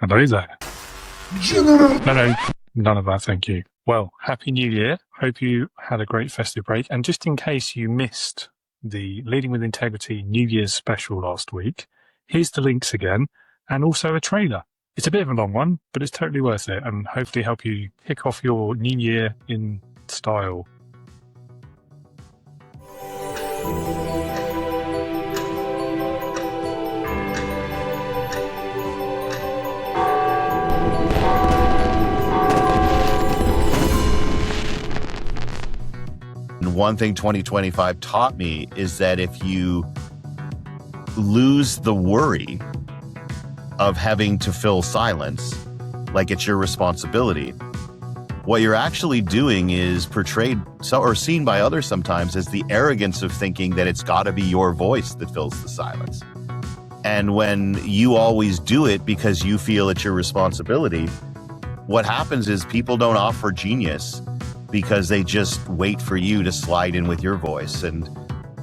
Hello there. No, none of that, thank you. Well, Happy New Year. Hope you had a great festive break. And just in case you missed the Leading with Integrity New Year's special last week, here's the links again, and also a trailer. It's a bit of a long one, but it's totally worth it, and hopefully help you kick off your new year in style. One thing 2025 taught me is that if you lose the worry of having to fill silence, like it's your responsibility, what you're actually doing is portrayed or seen by others sometimes as the arrogance of thinking that it's got to be your voice that fills the silence. And when you always do it because you feel it's your responsibility, what happens is people don't offer genius because they just wait for you to slide in with your voice. And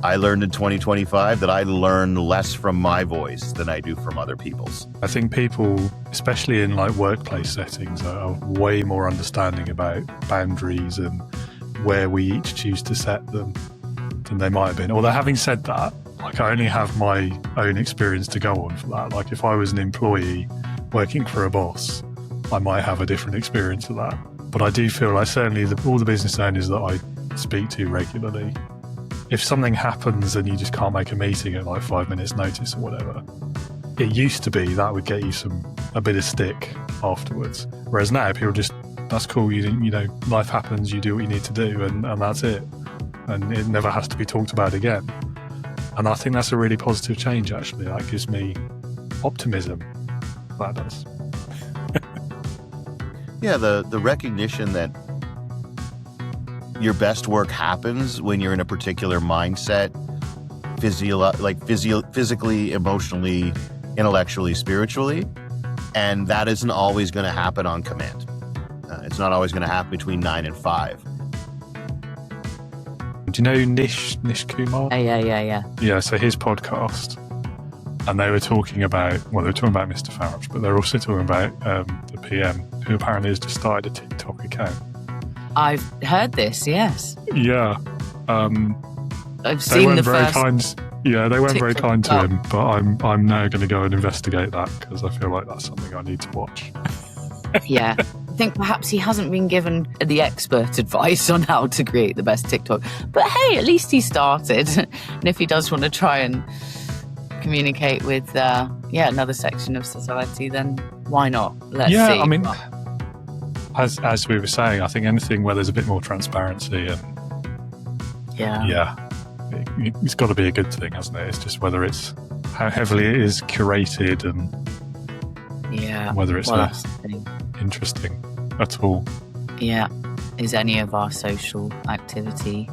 I learned in 2025 that I learn less from my voice than I do from other people's. I think people, especially in like workplace settings, are way more understanding about boundaries and where we each choose to set them than they might have been. Although having said that, like I only have my own experience to go on for that. Like if I was an employee working for a boss, I might have a different experience of that. But I do feel like certainly all the business owners that I speak to regularly, if something happens and you just can't make a meeting at like 5 minutes notice or whatever, it used to be that would get you a bit of stick afterwards. Whereas now people just, that's cool, you know, life happens, you do what you need to do and that's it. And it never has to be talked about again. And I think that's a really positive change actually. That gives me optimism. That does. Yeah, the recognition that your best work happens when you're in a particular mindset, physically, emotionally, intellectually, spiritually, and that isn't always going to happen on command. It's not always going to happen between 9 and 5. Do you know Nish Kumar? Yeah. Yeah, so his podcast, and they were talking about Mr. Farage, but they're also talking about the PM, who apparently has just started a TikTok account. I've heard this, yes. Yeah. I've seen the first. They weren't TikTok. very kind to him, but I'm now going to go and investigate that because I feel like that's something I need to watch. Yeah. I think perhaps he hasn't been given the expert advice on how to create the best TikTok. But hey, at least he started. And if he does want to try and communicate with another section of society, then why not? Let's see. I mean, as we were saying, I think anything where there's a bit more transparency and it's got to be a good thing, hasn't it? It's just whether it's how heavily it is curated and whether it's interesting at all. Yeah. Is any of our social activity,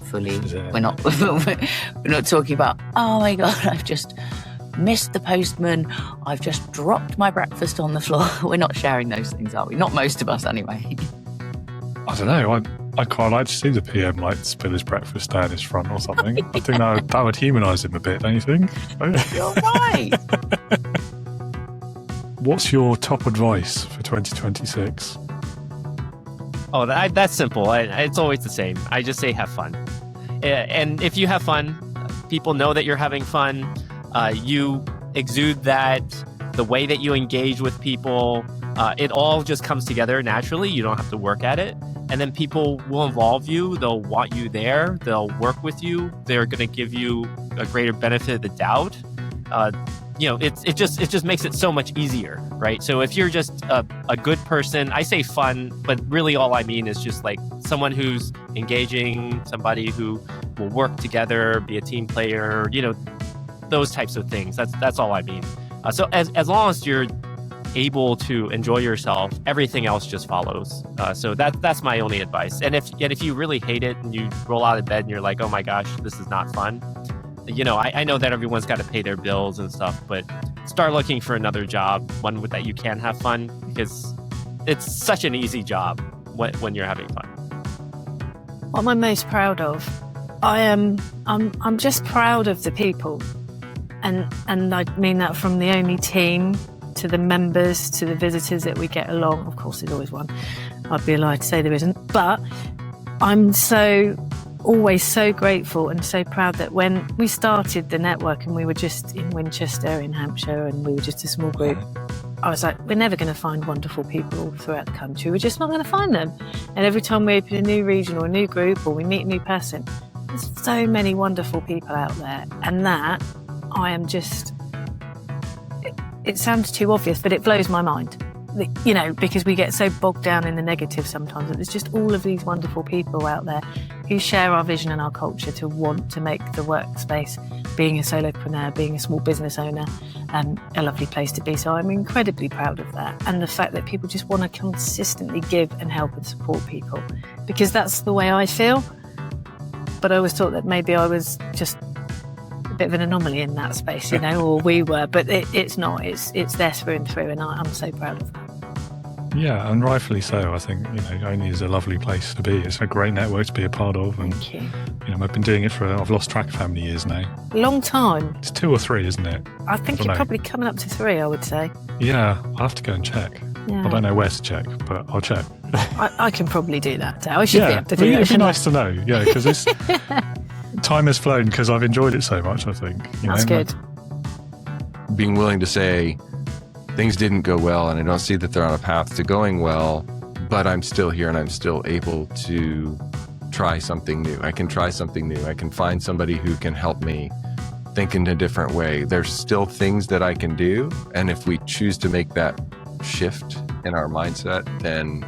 fully? We're not talking about, oh my God, I've just missed the postman, I've just dropped my breakfast on the floor. We're not sharing those things, are we? Not most of us anyway. I don't know, I quite like to see the PM like spill his breakfast down his front or something. I think that would humanise him a bit, don't you think? You're right. What's your top advice for 2026? Oh, that's simple. It's always the same. I just say have fun. And if you have fun, people know that you're having fun. You exude that, the way that you engage with people, it all just comes together naturally. You don't have to work at it. And then people will involve you. They'll want you there. They'll work with you. They're going to give you a greater benefit of the doubt. It just makes it so much easier, right? So if you're just a good person, I say fun, but really all I mean is just like someone who's engaging, somebody who will work together, be a team player, those types of things. That's all I mean. So as long as you're able to enjoy yourself, everything else just follows. So that's my only advice. And if you really hate it and you roll out of bed and you're like, oh my gosh, this is not fun. I know that everyone's got to pay their bills and stuff, but start looking for another job, one that you can have fun, because it's such an easy job when you're having fun. What am I most proud of? I'm just proud of the people, and I mean that from the only team to the members, to the visitors that we get along. Of course, there's always one. I'd be a liar to say there isn't. But I'm always so grateful and so proud that when we started the network and we were just in Winchester in Hampshire and we were just a small group, I was like, we're never going to find wonderful people throughout the country. We're just not going to find them. And every time we open a new region or a new group or we meet a new person, there's so many wonderful people out there. And that, I am just, it sounds too obvious, but it blows my mind. You know, because we get so bogged down in the negative sometimes. There's just all of these wonderful people out there who share our vision and our culture to want to make the workspace, being a solopreneur, being a small business owner, a lovely place to be. So I'm incredibly proud of that. And the fact that people just want to consistently give and help and support people, because that's the way I feel. But I always thought that maybe I was just a bit of an anomaly in that space, you know, or we were, but it's not. It's there through and through, and I'm so proud of that. Yeah, and rightfully so. I think, you know, Only is a lovely place to be. It's a great network to be a part of. And, Thank you. You know, I've been doing it I've lost track of how many years now. Long time. It's 2 or 3, isn't it? I think you're probably coming up to 3, I would say. Yeah, I'll have to go and check. Yeah. I don't know where to check, but I'll check. I can probably do that, Dale. I should be able to do that. It'd be nice to know, yeah, because time has flown because I've enjoyed it so much, I think. That's good. Being willing to say, things didn't go well and I don't see that they're on a path to going well, but I'm still here and I'm still able to try something new. I can try something new. I can find somebody who can help me think in a different way. There's still things that I can do. And if we choose to make that shift in our mindset, then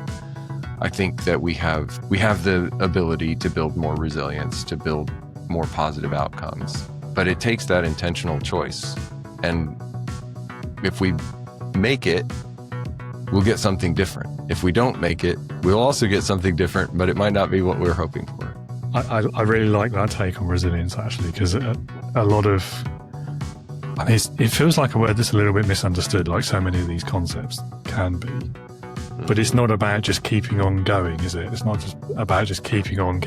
I think that we have the ability to build more resilience, to build more positive outcomes. But it takes that intentional choice. And if we make it, we'll get something different. If we don't make it, we'll also get something different, but it might not be what we're hoping for. I really like that take on resilience, actually, because a lot of it feels like a word that's a little bit misunderstood, like so many of these concepts can be. But it's not about just keeping on going, is it? It's not just about just keeping on,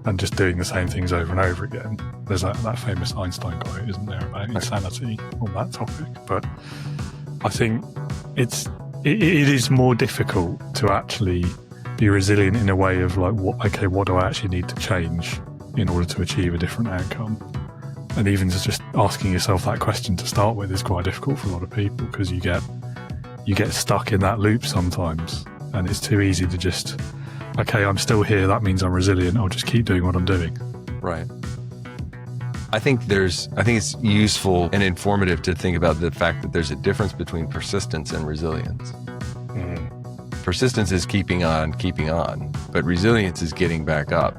and just doing the same things over and over again. There's that famous Einstein quote, isn't there, about insanity on that topic. But I think it is more difficult to actually be resilient in a way of like, what do I actually need to change in order to achieve a different outcome? And even just asking yourself that question to start with is quite difficult for a lot of people, because you get stuck in that loop sometimes, and it's too easy to just, okay, I'm still here, that means I'm resilient, I'll just keep doing what I'm doing. Right. I think it's useful and informative to think about the fact that there's a difference between persistence and resilience. Persistence is keeping on, but resilience is getting back up.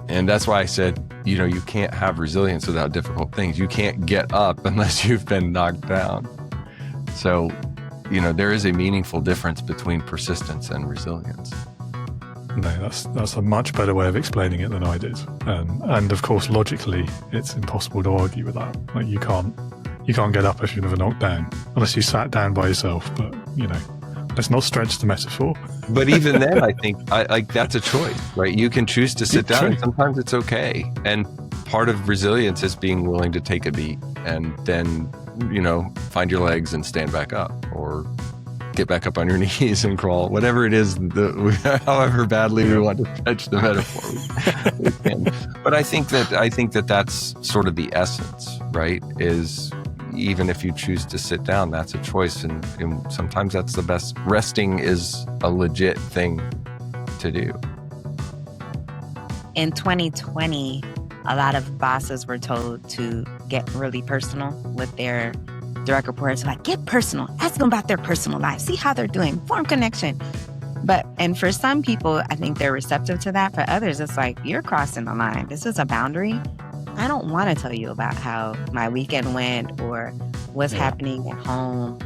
And that's why I said, you can't have resilience without difficult things. You can't get up unless you've been knocked down. So, there is a meaningful difference between persistence and resilience. No, that's a much better way of explaining it than I did. And of course, logically, it's impossible to argue with that. Like, you can't get up if you're never knocked down, unless you sat down by yourself. But, let's not stretch the metaphor. But even then, I think that's a choice, right? You can choose to sit down, and sometimes it's okay. And part of resilience is being willing to take a beat and then, find your legs and stand back up, or get back up on your knees and crawl, whatever it is, however badly we want to stretch the metaphor. We can. But I think that that's sort of the essence, right? Is even if you choose to sit down, that's a choice. And sometimes that's the best. Resting is a legit thing to do. In 2020, a lot of bosses were told to get really personal with their direct reports. Like, get personal. Ask them about their personal life. See how they're doing. Form connection. And for some people, I think they're receptive to that. For others, it's like, you're crossing the line. This is a boundary. I don't want to tell you about how my weekend went or what's happening at home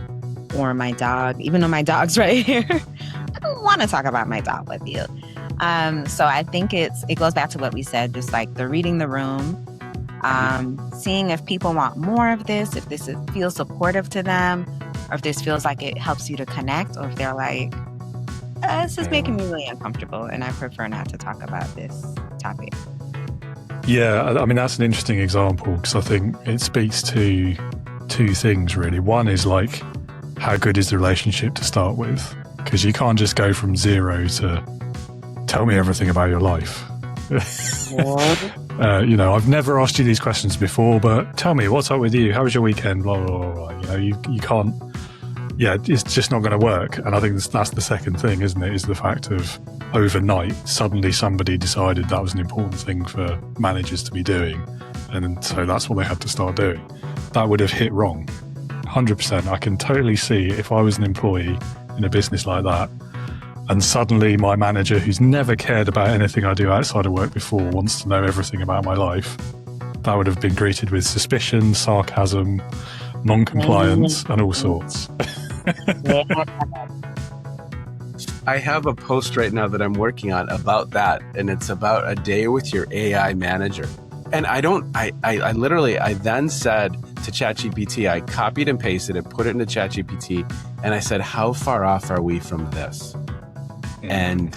or my dog, even though my dog's right here. I don't want to talk about my dog with you. So I think it goes back to what we said, just like the reading the room, seeing if people want more of this, if this feels supportive to them, or if this feels like it helps you to connect, or if they're like, this is making me really uncomfortable and I prefer not to talk about this topic. Yeah, I mean, that's an interesting example, because I think it speaks to two things really. One is like, how good is the relationship to start with? Because you can't just go from 0 to tell me everything about your life. I've never asked you these questions before, but tell me, what's up with you? How was your weekend? Blah, blah, blah, blah. You can't, it's just not going to work. And I think that's the second thing, isn't it? Is the fact of overnight, suddenly somebody decided that was an important thing for managers to be doing. And so that's what they had to start doing. That would have hit wrong. 100%. I can totally see if I was an employee in a business like that, and suddenly my manager, who's never cared about anything I do outside of work before, wants to know everything about my life, that would have been greeted with suspicion, sarcasm, non-compliance, and all sorts. I have a post right now that I'm working on about that, and it's about a day with your AI manager. And I then said to ChatGPT, I copied and pasted it, put it into ChatGPT, and I said, how far off are we from this? And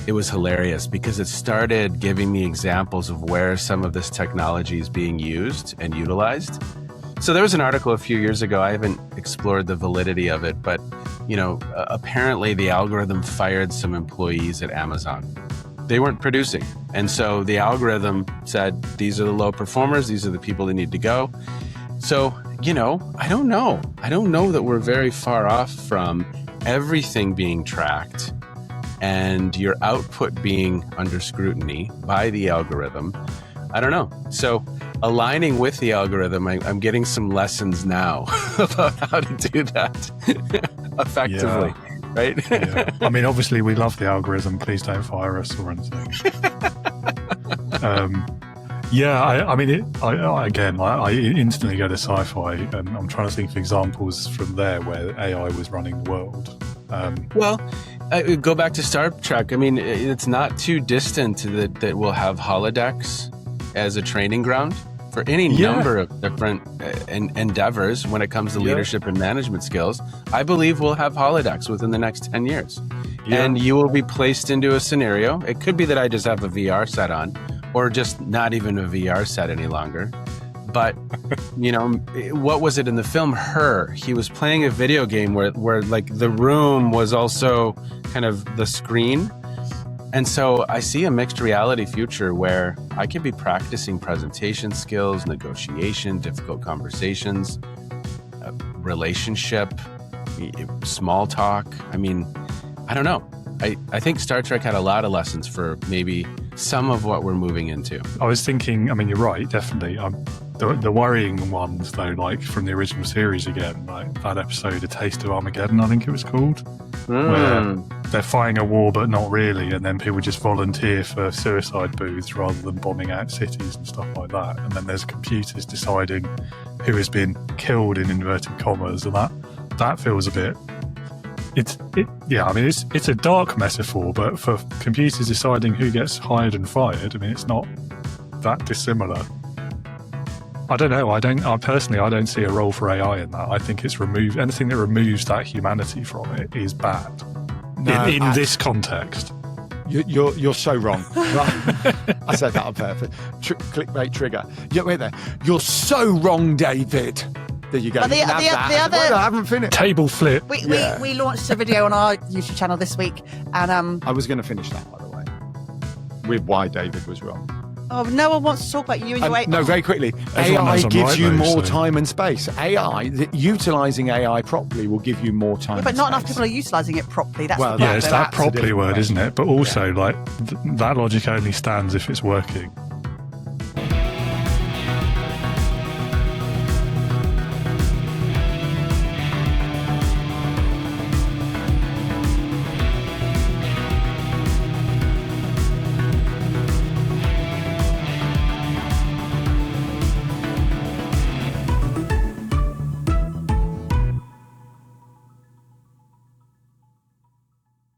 it was hilarious because it started giving me examples of where some of this technology is being used and utilized. So there was an article a few years ago, I haven't explored the validity of it, but apparently the algorithm fired some employees at Amazon. They weren't producing. And so the algorithm said, these are the low performers, these are the people that need to go. So, I don't know. I don't know that we're very far off from everything being tracked and your output being under scrutiny by the algorithm. I don't know. So aligning with the algorithm, I'm getting some lessons now about how to do that effectively. Yeah. Right? Yeah. I mean, obviously we love the algorithm. Please don't fire us or anything. I instantly go to sci-fi, and I'm trying to think of examples from there where AI was running the world. Go back to Star Trek. I mean, it's not too distant that we'll have holodecks as a training ground for any number of different endeavors when it comes to leadership and management skills. I believe we'll have holodecks within the next 10 years. Yeah. And you will be placed into a scenario. It could be that I just have a VR set on, or just not even a VR set any longer. But, what was it in the film Her? He was playing a video game where like the room was also kind of the screen. And so I see a mixed reality future where I could be practicing presentation skills, negotiation, difficult conversations, relationship, small talk. I mean, I don't know. I think Star Trek had a lot of lessons for maybe some of what we're moving into. I was thinking, I mean, you're right, definitely. The worrying ones, though, like from the original series again, like that episode, A Taste of Armageddon, I think it was called, where they're fighting a war, but not really. And then people just volunteer for suicide booths rather than bombing out cities and stuff like that. And then there's computers deciding who has been killed in inverted commas. And that feels a bit... It's a dark metaphor, but for computers deciding who gets hired and fired, I mean, it's not that dissimilar. I don't know. I personally don't see a role for AI in that. I think it's removed. Anything that removes that humanity from it is bad. In this context. You're so wrong. I said that on purpose. Clickbait trigger. Wait there. You're so wrong, David. There you go. The other, I haven't finished. Table flip. We launched a video on our YouTube channel this week, and I was going to finish that, by the way, with why David was wrong. Oh, no one wants to talk about you and your No, very quickly. AI gives you more time and space. Utilising AI properly will give you more time. But not enough people are utilising it properly. It's that properly word, isn't it? But also, that logic only stands if it's working.